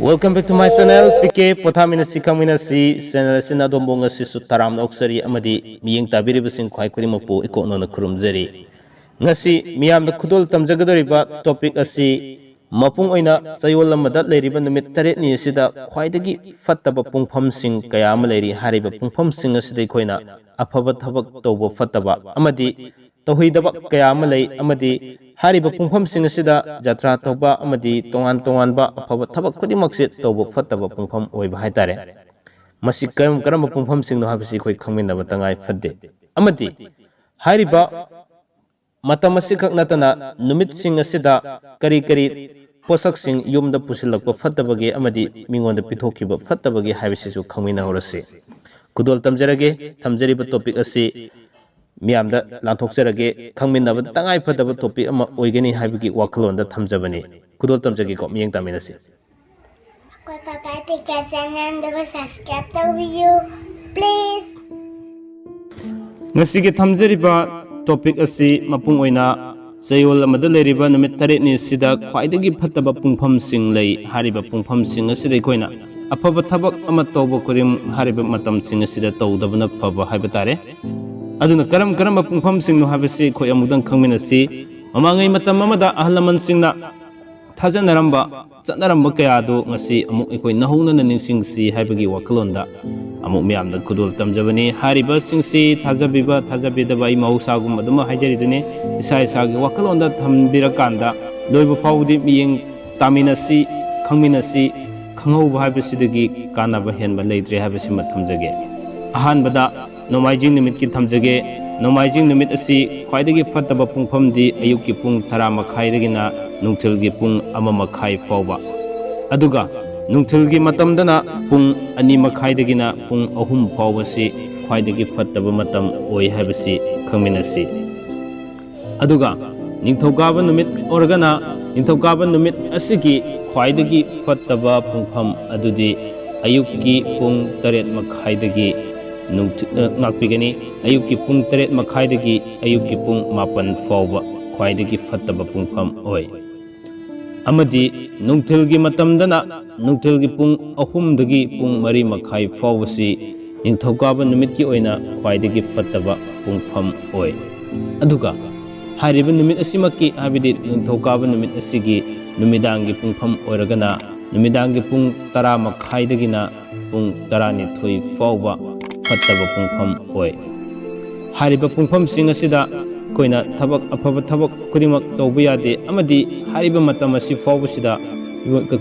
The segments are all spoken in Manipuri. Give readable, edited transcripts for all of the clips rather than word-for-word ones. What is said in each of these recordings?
Welcome back to my channel. PK POTHAMINASI KHANGMINASI channel asina dombong asisu taram oksari amadi miyeng tabiribasing khwai khudimakpu ikonona khurumjari. Ngasi miyamda khudol tamjagadoriba topic asi mapung oina sayol amada leiriba numit taret ni asida khwaidagi fattaba pungphamsing kaya ama leiri hariba pungphamsing asida khoina afaba thabak tawba fattaba amadi tawhidaba kaya ama lei amadi hariba pungphamsing asida jatra tawba amadi tongan ba afaba thabak khudimakse tawba fattaba pungpham oiba haitare masi karam pungphamsing no habisi khoi khangminaba tangai fadde amadi hariba matam asi khak natana numit sing asida kari posak sing yumda pusilakpa fattabagi amadi mingonda pithokiba fattabagi habisisu khangmina horasi kudol tamjarage thamjariba topic asi miyamda lanthokjarage khangminaba tangai fataba topic ama oigani habigi wakhalonda thamjabani kudol tamjagi ko miyeng taminasi ko papa picture and subscribe the video please ngasige thamjariba topic asi mapung oina sayol amada leiriba numit taret ni sida khwaidagi phattaba pungpham sing lei hariba pungpham sing asida koina afaba thabak ama tawba kurim hariba matam sing asida tawdabna phaba haiba tare aduna karam pungpham sing no habisi khoi amudang khangminasi mamangai matam amada ahlaman singna thajanaramba chanaramba kayadu ngasi amuk ikoi nahuna ningsing si haibagi wakalonda amuk miyamda kudol tamjabani hariba singsi thajabiba thajabidaba I mausagum aduma haijaridune isa gi wakalonda thambira loiba faudi miyeng taminasi khangminasi khangauba haibasidagi kanaba henba leidre haibasima thamjage ahanbada nomaijing nimit ki thamjage nomaijing nimit asi khwaidagi fattaba pungphamdi ayukki pung 10 makhaidagina nungthilgi pung 1 makhai fawba aduga nungthilgi matamdana pung 2 makhaidagina pung 3 fawbasi khwaidagi fattaba matam oi habasi khangminasi aduga ningthokaba numit organa ningthokaba numit asigi khwaidagi fattaba pungpham adudi ayukki pung 8 makhaidagi ngakpigani ayukki pung 8 makhaidagi ayukki pung 9 fawba khwaidagi fattaba pungpham oi amadi nungthilgi matamdana nungthilgi pung 3 dagi pung 3 makhai fawbasi ningthokaba numitki oina khwaidagi fattaba pungpham oi aduga hariba numit asimaki habidi ningthokaba numit asigi numidangi pungpham oiragana numidangi pung 10 makhaidagina pung 12 fawba fattaba pungpham oi hariba pungpham sing asida koina thabak afaba thabak kudimak tawba yade amadi hariba matam asi fawbasida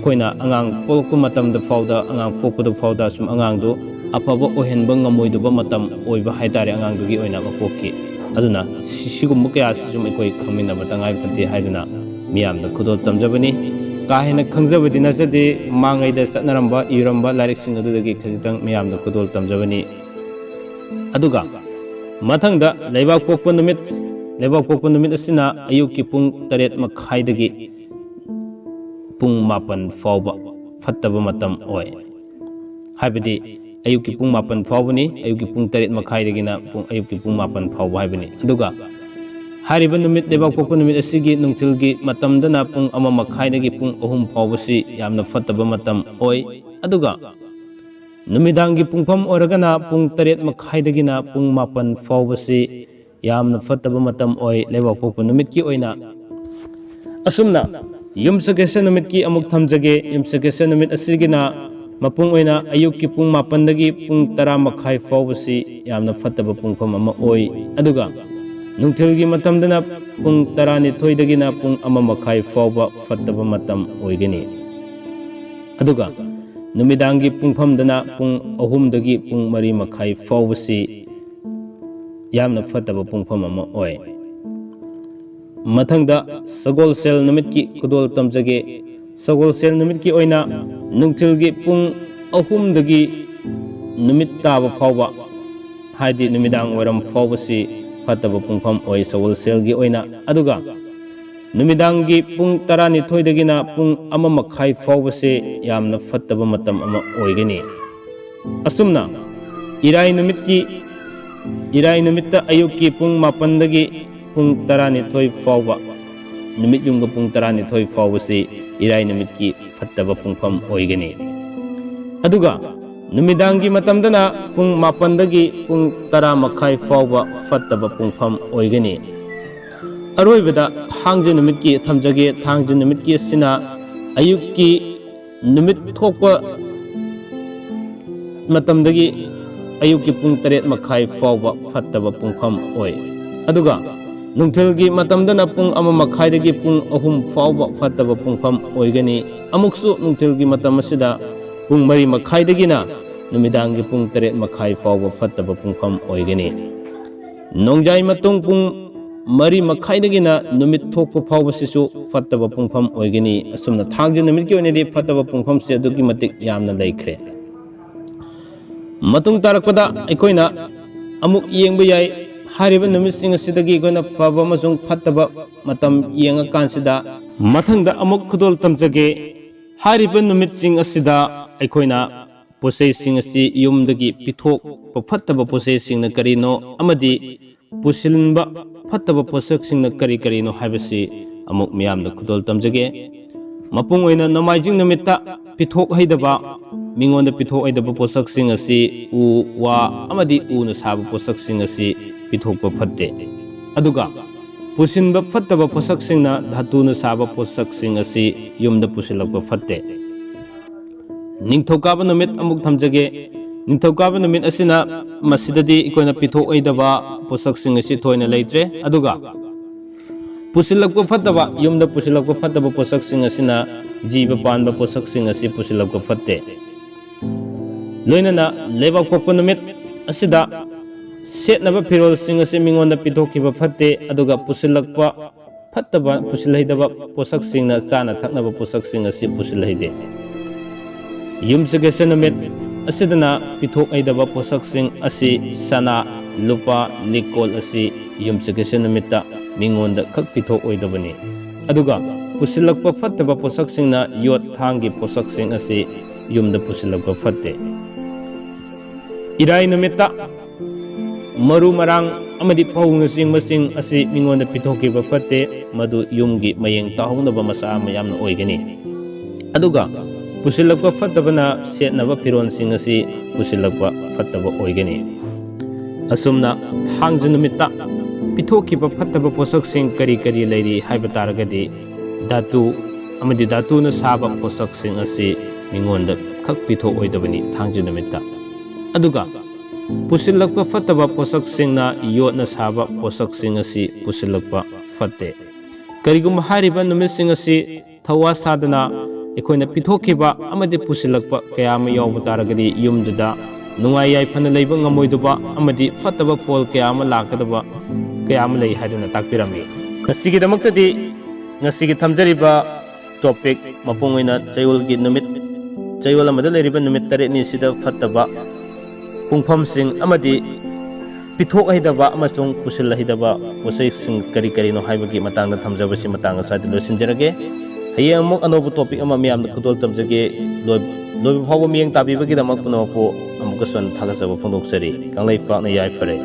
koina angang polku matam da fawda angang pokku fawda sum angang do afaba ohenba ngamoiduba matam oiba haitare angang dugi oina mapokki aduna sigum kya sum ikoi khamina batangai pati haiduna miyamda khudol tamjabani kahena khangjabadi nasade mangai da satnaramba iramba larik sing adudagi khajitang miyamda khudol tamjabani aduga mathangda leibak pokpa numit asina ayukki pung 8 makhaidagi pung 9 fawba fattaba matam oi haibadi ayukki pung 9 fawbani ayukki pung 8 makhaidagina pung ayukki pung 9 fawba haibani aduga hariba numit leibak pokpa numit asigi nungthilgi matamdana pung 1 makhaidagi pung 3 fawbasi yamna fattaba matam oi aduga numidangi pungpham oragana pung 8 makhaidagina pung 9 fawbasi yamna fattaba matam oi leibak pokpa numitki oina asumna yumsakesa numitki amuk thamjage yumsakesa numit asigina mapung oina ayukki pung 9 dagi pung 10 makhai fawbasi yamna fattaba pungpham ama oi aduga nungthilgi matamdana pung 12 dagina pung 1 makhai fawba fattaba matam oigani aduga numidangi pungphamdana pung 3 dagi pung 3 makhai fawbasi yamna fattaba pungpham ama oi mathangda sagol sel numitki kudol tamjage sagol sel numitki oina nungthilgi pung 3 dagi numit taba fawba haidi numidang waram fawbasi fattaba pungpham oi sagol selgi oina aduga numidangi pung 12 dagina pung 1 makhai fawbase yamna fattaba matam ama oigani asumna irai numitta ayukki pung 9 dagi pung 12 fawba ꯅꯨꯃꯤꯠ ꯌꯨꯡꯕ ꯄꯨꯡ 12 ꯐꯥꯎꯕꯁꯤ ꯏꯔꯥꯏ ꯅꯨꯃꯤꯠꯀꯤ ꯐꯠꯇꯕ ꯄꯨꯡꯐꯝ ꯑꯣꯏꯒꯅꯤ ꯑꯗꯨꯒ ꯅꯨꯃꯤꯗꯥꯡꯒꯤ ꯃꯇꯝꯗꯅ ꯄꯨꯡ 7 ꯄꯨꯡ 10 ꯐꯥꯎꯕ ꯐꯠꯇꯕ ꯄꯨꯡꯐꯝ ꯑꯣꯏꯒꯅꯤ ꯑꯔꯣꯏꯕꯗ ꯊꯥꯡꯖ ꯅꯨꯃꯤꯠꯀꯤ ꯊꯝꯖꯒꯦ ꯊꯥꯡꯖ ꯅꯨꯃꯤꯠꯀꯤ ꯑꯁꯤꯅ ꯑꯌꯨꯛꯀꯤ ꯅꯨꯃꯤꯠ ꯊꯣꯛꯄ ꯃꯇꯝꯗꯒꯤ ꯑꯌꯨꯛꯀꯤ ꯄꯨꯡ 8:30 ꯐꯥꯎꯕ ꯐꯠꯇꯕ ꯄꯨꯡꯐꯝ ꯑꯣꯏ ꯑꯗꯨꯒ ꯅꯨꯡꯊꯤꯜꯒꯤ ꯃꯇꯝꯗꯅ ꯄꯨꯡ 1:30 ꯄꯨꯡ 3 ꯐꯥꯎꯕ ꯐꯠꯇꯕ ꯄꯨꯡꯐꯝ ꯑꯣꯏꯒꯅꯤ ꯑꯃꯨꯛꯁꯨ ꯅꯨꯡꯊꯤꯜꯒꯤ ꯃꯇꯝ ꯑꯁꯤꯗ ꯄꯨꯡ 4:30 ꯅꯨꯃꯤꯗꯥꯡꯒꯤ ꯄꯨꯡ 8:30 ꯐꯥꯎꯕ ꯐꯠꯇꯕ ꯄꯨꯡꯐꯝ ꯑꯣꯏꯒꯅꯤ ꯅꯣꯡꯖꯥꯏ ꯃꯇꯨꯡ ꯄꯨꯡ 4:30 ꯅꯨꯃꯤꯠ ꯊꯣꯛꯄ ꯐꯥꯎꯕꯁꯤꯁꯨ ꯐꯠꯇꯕ ꯄꯨꯡꯐꯝ ꯑꯣꯏꯒꯅꯤ ꯑꯁꯨꯝꯅ ꯊꯥꯡꯖ ꯅꯨꯃꯤꯠꯀꯤ ꯑꯣꯏꯅꯗꯤ ꯐꯠꯇꯕ ꯄꯨꯡꯐꯝꯁꯤ ꯑꯗꯨꯛꯀꯤ ꯃꯇꯤꯛ ꯌꯥꯝꯅ ꯂꯩꯈ꯭ꯔꯦ ꯃꯇꯨꯡ ꯇꯥꯔꯛꯄꯗ ꯑꯩꯈꯣꯏꯅ ꯑꯃꯨꯛ ꯌꯦꯡꯕ ꯌꯥꯏ ꯍꯥꯏꯔꯤꯕ ꯅꯨꯃꯤꯠꯁꯤꯡ ꯑꯁꯤꯗꯒꯤ ꯑꯩꯈꯣꯏꯅ ꯐꯕ ꯑꯃꯁꯨꯡ ꯐꯠꯇꯕ ꯃꯇꯝ ꯌꯦꯡꯉꯀꯥꯟꯁꯤꯗ ꯃꯊꯪꯗ ꯑꯃꯨꯛ ꯈꯨꯗꯣꯜ ꯇꯝꯖꯒꯦ ꯍꯥꯏꯔꯤꯕ ꯅꯨꯃꯤꯠꯁꯤꯡ ꯑꯁꯤꯗ ꯑꯩꯈꯣꯏꯅ ꯄꯣꯠꯆꯩꯁꯤꯡ ꯑꯁꯤ ꯌꯨꯝꯗꯒꯤ ꯄꯤꯊꯣꯛꯄ ꯐꯠꯇꯕ ꯄꯣꯠꯆꯩꯁꯤꯡꯅ ꯀꯔꯤꯅꯣ ꯑꯃꯗꯤ ꯄꯨꯁꯤꯟꯕ ꯐꯠꯇꯕ ꯄꯣꯠꯁꯛꯁꯤꯡꯅ ꯀꯔꯤ ꯀꯔꯤꯅꯣ ꯍꯥꯏꯕꯁꯤ ꯑꯃꯨꯛ ꯃꯤꯌꯥꯝꯗ ꯈꯨꯗꯣꯜ ꯇꯝꯖꯒꯦ ꯃꯄꯨꯡ ꯑꯣꯏꯅ ꯅꯣꯡꯃꯥꯏꯖꯤꯡ ꯅꯨꯃꯤꯠꯇ ꯄꯤꯊꯣꯛꯍꯩꯗꯕ ꯃꯤꯉꯣꯟꯗ ꯄꯤꯊꯣꯛꯍꯩꯗꯕ ꯄꯣꯠꯁꯛꯁꯤꯡ ꯑꯁꯤ ꯎ ꯋꯥ ꯑꯃꯗꯤ ꯎꯅ ꯁꯥꯕ ꯄꯣꯠꯁꯛꯁꯤꯡ ꯑꯁꯤ ꯄꯤꯊꯣꯛꯄ ꯐꯠꯇꯦ ꯑꯗꯨꯒ ꯄꯨꯁꯤꯟꯕ ꯐꯠꯇꯕ ꯄꯣꯠꯁꯛꯁꯤꯡꯅ ꯙꯥꯇꯨꯅ ꯁꯥꯕ ꯄꯣꯠꯁꯛꯁꯤꯡ ꯑꯁꯤ ꯌꯨꯝꯗ ꯄꯨꯁꯤꯜꯂꯛꯄ ꯐꯠꯇꯦ ꯅꯤꯡꯊꯧꯀꯥꯕ ꯅꯨꯃꯤꯠ ꯑꯃꯨꯛ ꯊꯝꯖꯒꯦ ꯅꯤꯡꯊꯧꯀꯥꯕ ꯅꯨꯃꯤꯠ ꯑꯁꯤꯅ ꯃꯁꯤꯗꯗꯤ ꯑꯩꯈꯣꯏꯅ ꯄꯤꯊꯣꯛꯍꯩꯗꯕ ꯄꯣꯠꯁꯛꯁꯤꯡ ꯑꯁꯤ ꯊꯣꯏꯅ ꯂꯩꯇ꯭ꯔꯦ ꯑꯗꯨꯒ ꯄꯨꯁꯤꯜꯂꯛꯄ ꯐꯠꯇꯕ ꯌꯨꯝꯗ ꯄꯨꯁꯤꯜꯂꯛꯄ ꯐꯠꯇꯕ ꯄꯣꯠꯁꯛꯁꯤꯡ ꯑꯁꯤꯅ ꯖꯤꯕ ꯄꯥꯟꯕ ꯄꯣꯠꯁꯛꯁꯤꯡ ꯑꯁꯤ ꯄꯨꯁꯤꯜꯂꯛꯄ ꯐꯠꯇꯦ ꯂꯣꯏꯅꯅ ꯂꯩꯕꯥꯛꯄꯣꯛꯄ ꯅꯨꯃꯤꯠ ꯑꯁꯤꯗ ꯁꯦꯠꯅꯕ ꯐꯤꯔꯣꯜꯁꯤꯡ ꯑꯁꯤ ꯃꯤꯉꯣꯟꯗ ꯄꯤꯊꯣꯛꯈꯤꯕ ꯐꯠꯇꯦ ꯑꯗꯨꯒ ꯄꯨꯁꯤꯜꯂꯛꯄ ꯐꯠꯇꯕ ꯄꯨꯁꯤꯜꯍꯩꯗꯕ ꯄꯣꯠꯁꯛꯁꯤꯡꯅ ꯆꯥꯅ ꯊꯛꯅꯕ ꯄꯣꯠꯁꯛꯁꯤꯡ ꯑꯁꯤ ꯄꯨꯁꯤꯜꯍꯩꯗꯦ ꯌꯨꯝꯁꯀꯩꯁ ꯅꯨꯃꯤꯠ ꯑꯁꯤꯗꯅ ꯄꯤꯊꯣꯛꯍꯩꯗꯕ ꯄꯣꯠꯁꯛꯁꯤꯡ ꯑꯁꯤ ꯁꯅꯥ ꯂꯨꯄꯥ ꯂꯤꯛꯀꯣꯜ ꯑꯁꯤ ꯌꯨꯝꯁꯀꯩꯁ ꯅꯨꯃꯤꯠꯇ ꯃꯤꯉꯣꯟꯗ ꯈꯛ ꯄꯤꯊꯣꯛꯑꯣꯏꯗꯕꯅꯤ ꯑꯗꯨꯒ ꯄꯨꯁꯤꯜꯂꯛꯄ ꯐꯠꯇꯕ ꯄꯣꯠꯁꯛꯁꯤꯡꯅ ꯌꯣꯠ ꯊꯥꯡꯒꯤ ꯄꯣꯠꯁꯛꯁꯤꯡ ꯑꯁꯤ ꯌꯨꯝꯗ ꯄꯨꯁꯤꯜꯂꯛꯄ ꯐꯠꯇꯦ ꯏꯔꯥꯏ ꯅꯨꯃꯤꯠꯇ ꯃꯔꯨ ꯃꯔꯥꯡ ꯑꯃꯗꯤ ꯐꯧꯅꯆꯤꯡꯕꯁꯤꯡ ꯑꯁꯤ ꯃꯤꯉꯣꯟꯗ ꯄꯤꯊꯣꯛꯈꯤꯕ ꯐꯠꯇꯦ ꯃꯗꯨ ꯌꯨꯝꯒꯤ ꯃꯌꯦꯡ ꯇꯥꯍꯧꯅꯕ ꯃꯆꯥ ꯑꯃ ꯌꯥꯝꯅ ꯑꯣꯏꯒꯅꯤ ꯑꯗꯨꯒ ꯄꯨꯁꯤꯜꯂꯛꯄ ꯐꯠꯇꯕꯅ ꯁꯦꯠꯅꯕ ꯐꯤꯔꯣꯜꯁꯤꯡ ꯑꯁꯤ ꯄꯨꯁꯤꯜꯂꯛꯄ ꯐꯠꯇꯕ ꯑꯣꯏꯒꯅꯤ ꯑꯁꯨꯝꯅ ꯊꯥꯡꯖ ꯅꯨꯃꯤꯠꯇ ꯄꯤꯊꯣꯛꯈꯤꯕ ꯐꯠꯇꯕ ꯄꯣꯠꯁꯛꯁꯤꯡ ꯀꯔꯤ ꯀꯔꯤ ꯂꯩꯔꯤ ꯍꯥꯏꯕ ꯇꯥꯔꯒꯗꯤ ꯙꯥꯇꯨ ꯑꯃꯗꯤ ꯙꯥꯇꯨꯅ ꯁꯥꯕ ꯄꯣꯠꯁꯛꯁꯤꯡ ꯑꯁꯤ ꯃꯤꯉꯣꯟꯗ ꯈꯛ ꯄꯤꯊꯣꯛꯑꯣꯏꯗꯕꯅꯤ ꯊꯥꯡꯖ ꯅꯨꯃꯤꯠꯇ ꯑꯗꯨꯒ ꯄꯨꯁꯤꯜꯂꯛꯄ ꯐꯠꯇꯕ ꯄꯣꯠꯁꯛꯁꯤꯡꯅ ꯌꯣꯠꯅ ꯁꯥꯕ ꯄꯣꯠꯁꯛꯁꯤꯡ ꯑꯁꯤ ꯄꯨꯁꯤꯜꯂꯛꯄ ꯐꯠꯇꯦ ꯀꯔꯤꯒꯨꯝꯕ ꯍꯥꯏꯔꯤꯕ ꯅꯨꯃꯤꯠꯁꯤꯡ ꯑꯁꯤ ꯊꯧꯋꯥ ꯁꯥꯗꯅ ꯑꯩꯈꯣꯏꯅ ꯄꯤꯊꯣꯛꯈꯤꯕ ꯑꯃꯗꯤ ꯄꯨꯁꯤꯜꯂꯛꯄ ꯀꯌా ꯑꯃ ꯌꯥꯎꯕ ꯇꯥꯔꯒꯗꯤ ꯌꯨꯝꯗꯨꯗ ꯅꯨꯡꯉꯥꯏ ꯌꯥꯏꯐꯅ ꯂꯩꯕ ꯉꯝꯃꯣꯏꯗꯕ ꯑꯃꯗꯤ ꯐꯠꯇꯕ ꯐꯣꯜ ꯀꯌꯥ ꯑꯃ ꯂꯥꯛꯀꯗꯕ ꯀꯌా ꯑꯃ ꯂꯩ ꯍꯥꯏꯗꯨꯅ ꯇꯥꯛꯄꯤꯔꯝꯃꯤ ꯉꯁꯤꯒꯤꯗꯃꯛꯇꯗꯤ ꯉꯁꯤꯒꯤ ꯊꯝꯖꯔꯤꯕ ꯇꯣꯄꯤꯛ ꯃꯄꯨꯡ ꯑꯣꯏꯅ ꯆꯌꯣꯜꯒꯤ ꯅꯨꯃꯤꯠ ꯆꯌꯣꯜ ꯑꯃꯗ ꯂꯩꯔꯤꯕ ꯅꯨꯃꯤꯠ 8ꯅꯤ ꯁꯤꯗ ꯐꯠꯇꯕ ꯄꯨꯡꯐꯝꯁꯤꯡ ꯑꯃꯗꯤ ꯄꯤꯊꯣꯛꯍꯩꯗꯕ ꯑꯃꯁꯨꯡ ꯄꯨꯁꯤꯜꯍꯩꯗꯕ ꯄꯣꯠꯆꯩꯁꯤꯡ ꯀꯔꯤ ꯀꯔꯤꯅꯣ ꯍꯥꯏꯕꯒꯤ ꯃꯇꯥꯡꯗ ꯊꯝꯖꯕꯁꯤ ꯃꯇꯥꯡ ꯑꯁ꯭ꯋꯥꯏꯗ ꯂꯣꯏꯁꯤꯟꯖꯔꯒꯦ ꯍꯌꯦꯡ ꯑꯃꯨꯛ ꯑꯅꯧꯕ ꯇꯣꯄꯤꯛ ꯑꯃ ꯃꯤꯌꯥꯝꯗ ꯈꯨꯗꯣꯜ ꯇꯝꯖꯒꯦ ꯂꯣꯏꯕ ꯐꯥꯎꯕ ꯃꯤꯠꯌꯦꯡ ꯇꯥꯕꯤꯕꯒꯤꯗꯃꯛ ꯄꯨꯝꯅꯃꯛꯄꯨ ꯑꯃꯨꯛꯀꯁꯨ ꯊꯥꯒꯠꯆꯕ ꯐꯣꯡꯗꯣꯛꯆꯔꯤ ꯀꯪꯂꯩꯄꯥꯛꯅ ꯌꯥꯏꯐꯔꯦ